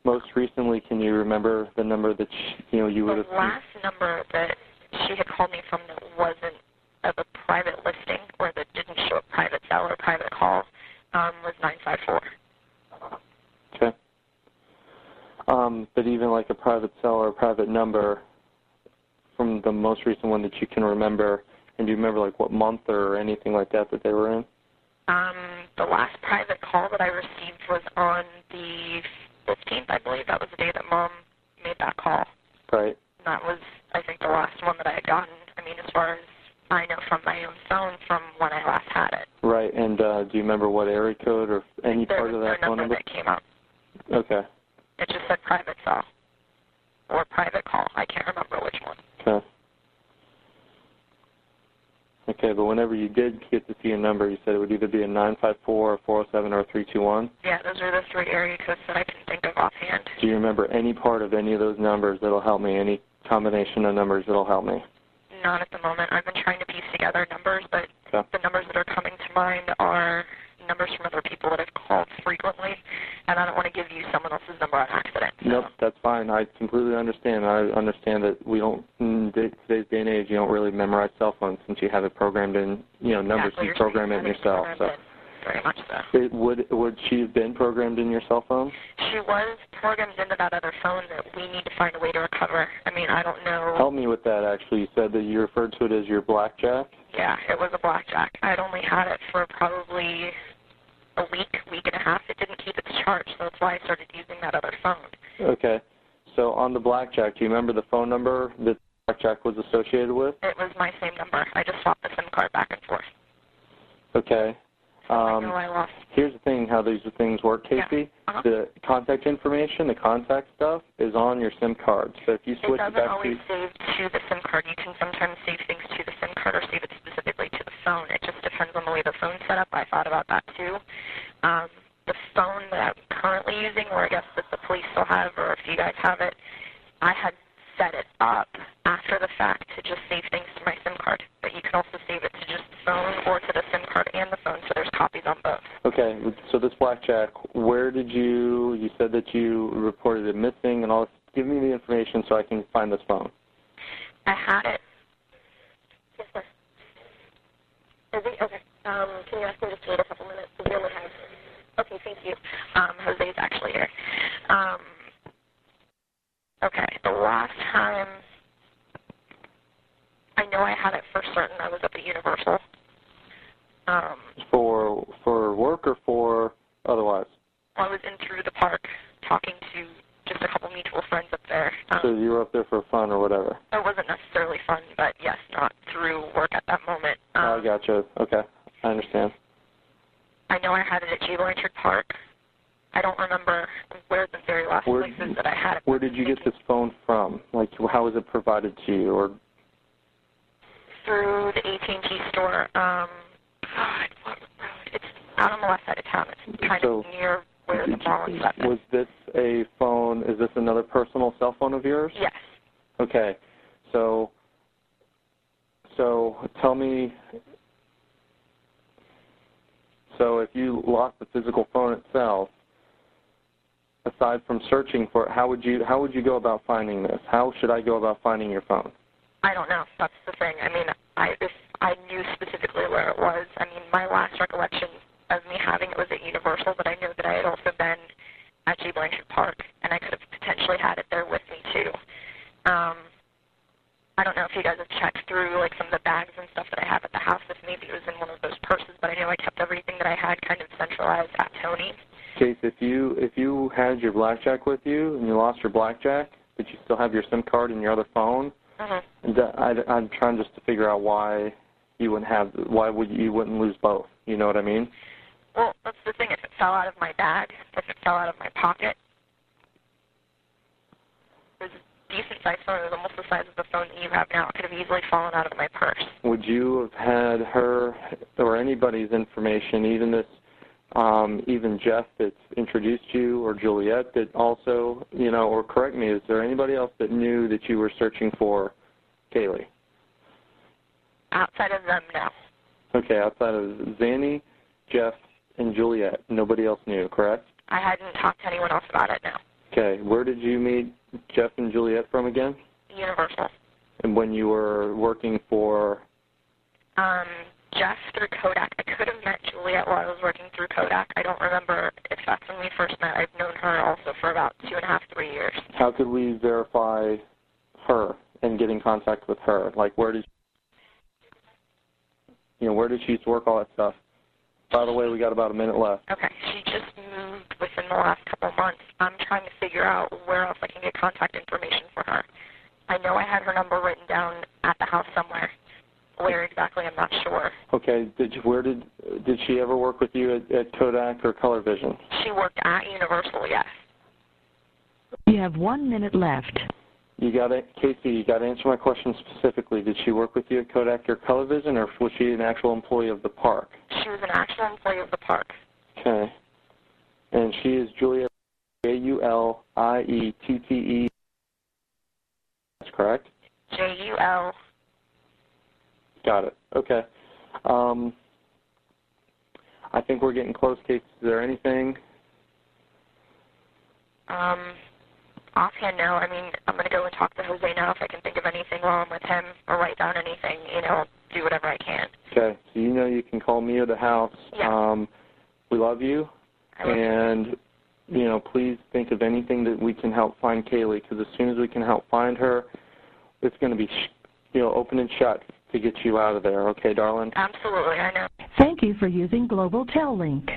most recently, can you remember the number that you would have? The last number that she had called me from that wasn't of a private listing or that didn't show a private cell or private call was 954. Okay. But even like a private cell or a private number from the most recent one that you can remember, and do you remember like what month or anything like that they were in? The last private call that I received was on the 15th, I believe. That was the day that Mom made that call. Right. And that was, I think, the last one that I had gotten. I mean, as far as I know from my own phone from when I last had it. Right. And do you remember what area code or any part of that phone number? There was no number that came up. Okay. It just said private cell or private call. I can't remember which one. Okay. Okay, but whenever you did get to see a number, you said it would either be a 954, a 407, or a 321? Yeah, those are the three area codes that I can think of offhand. Do you remember any part of any of those numbers that'll help me, any combination of numbers that'll help me? Not at the moment. I've been trying to piece together numbers, but okay. The numbers that are coming to mind are numbers from other people that I've called frequently, and I don't want to give you someone else's number on accident. So. Nope, that's fine. I completely understand. I understand that we don't, in today's day and age, you don't really memorize cell phones since you have it programmed in, numbers, exactly. you program it in yourself. So. Very much so. Would she have been programmed in your cell phone? She was programmed into that other phone that we need to find a way to recover. I mean, I don't know. Help me with that, actually. You said that you referred to it as your blackjack? Yeah, it was a blackjack. I'd only had it for probably a week and a half. It didn't keep its charge, so that's why I started using that other phone. Okay. So on the blackjack, do you remember the phone number that the blackjack was associated with? It was my same number. I just swapped the SIM card back and forth. Okay. I know I lost. Here's the thing, how these things work, Casey. Yeah. The contact information, the contact stuff, is on your SIM card. So if you switch it back doesn't always save to the SIM card. You can sometimes save things to the SIM card or save it specifically to the phone. It just depends on the way the phone's set up. I thought about that too. The phone that I'm currently using, or I guess that the police still have, or if you guys have it, I had set it up after the fact to just save things to my SIM card. But you can also save it to just the phone or to the SIM card and the phone, so there's copies on both. Okay, so this blackjack, where did you said that you reported it missing and all this. Give me the information so I can find this phone. I had it. Yes, sir. Is he? Okay. Can you ask him just to wait a couple minutes? Because we only have... Okay, thank you. Jose's actually here. Okay, the last time I know I had it for certain, I was at the Universal. For work or for otherwise? I was in through the park talking to just a couple mutual friends up there. So you were up there for fun or whatever? It wasn't necessarily fun, but yes, not through work at that moment. I gotcha. Okay, I understand. I know I had it at G. Blanchard Park. I don't remember where the very last places that I had it. Where did you get this phone from? Like, how was it provided to you? Or through the AT&T store. It's out on the left side of town. It's kind of near where the mall and stuff is. Was this a phone? Is this another personal cell phone of yours? Yes. Okay. So tell me. So if you lost the physical phone itself, aside from searching for it, how would you go about finding this? How should I go about finding your phone? I don't know. That's the thing. I mean, if I knew specifically where it was. I mean, my last recollection of me having it was at Universal, but I know that I had also been at G. Blanchard Park, and I could have potentially had it there with me too. I don't know if you guys have checked through like some of the bags and stuff that I have at the house, if maybe it was in one of those purses, but I know I kept everything that I had kind of centralized at Tony's. Case, if you had your blackjack with you and you lost your blackjack, but you still have your SIM card and your other phone, I'm trying just to figure out why you wouldn't lose both. You know what I mean? Well, that's the thing. If it fell out of my bag, if it fell out of my pocket, it was a decent-sized phone. It was almost the size of the phone that you have now. It could have easily fallen out of my purse. Would you have had her or anybody's information, even Jeff that's introduced you, or Juliet that also, or correct me, is there anybody else that knew that you were searching for Kaylee? Outside of them, no. Okay, outside of Zanny, Jeff, and Juliet, nobody else knew, correct? I hadn't talked to anyone else about it, no. Okay, did you meet Jeff and Juliet from again? Universal. And when you were working for? Jeff through Kodak. I could have met Juliet while I was working through Kodak. I don't remember if that's when we first met. I've known her also for about 2.5, 3 years. How could we verify her and get in contact with her? Like, where did she used to work, all that stuff? By the way, we got about a minute left. Okay. She just moved within the last couple months. I'm trying to figure out where else I can get contact information for her. I know I had her number written down at the house somewhere. Where exactly, I'm not sure. Okay. Did she ever work with you at Kodak or Color Vision? She worked at Universal, yes. You have 1 minute left. You got it, Casey. You got to answer my question specifically. Did she work with you at Kodak or Color Vision, or was she an actual employee of the park? She was an actual employee of the park. Okay. And she is Juliet, Juliette. That's correct. JUL. Got it. Okay. I think we're getting close, Casey. Is there anything? Offhand, no. I mean, I'm going to go and talk to Jose now if I can think of anything while I'm with him or write down anything. I'll do whatever I can. Okay. So you can call me or the house. Yeah. We love you. And, please think of anything that we can help find Kaylee, because as soon as we can help find her, it's going to be, open and shut to get you out of there. Okay, darling? Absolutely, I know. Thank you for using Global Tel Link.